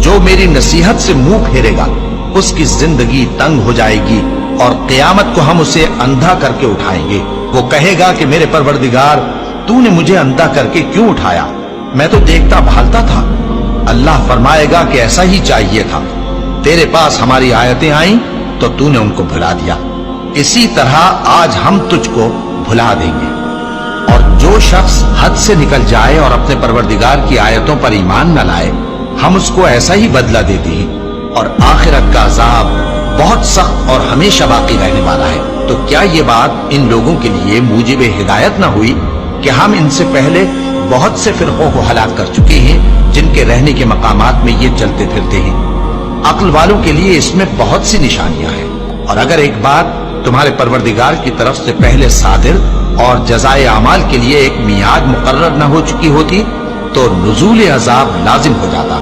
जो मेरी नसीहत से मुंह फेरेगा उसकी जिंदगी तंग हो जाएगी और क़यामत को हम उसे अंधा करके उठाएंगे। वो कहेगा कि मेरे परवरदिगार, तूने मुझे अंधा करके क्यों उठाया? मैं तो देखता भालता था। अल्लाह फरमाएगा कि ऐसा ही चाहिए था। तेरे पास हमारी आयतें आईं तो तूने उनको भुला दिया। इसी तरह आज हम तुझको भुला देंगे। और जो शख्स हद से निकल जाए और अपने परवरदिगार की आयतों पर ईमान न लाए, हम उसको ऐसा ही बदला देते हैं। और आखिरत का अजाब बहुत सख्त और हमेशा बाकी रहने वाला है। तो क्या ये बात इन लोगों के लिए मूजिब हिदायत न हुई कि हम इनसे पहले बहुत से फिरकों को हलाक कर चुके हैं जिनके रहने के मकामात में ये चलते फिरते हैं। अक्ल वालों के लिए इसमें बहुत सी निशानियां हैं। और अगर एक बात तुम्हारे परवरदिगार की तरफ से पहले सादिर और जज़ाए अमाल के लिए एक मियाद मुकर्रर न हो चुकी होती तो नुज़ूल अज़ाब लाजिम हो जाता।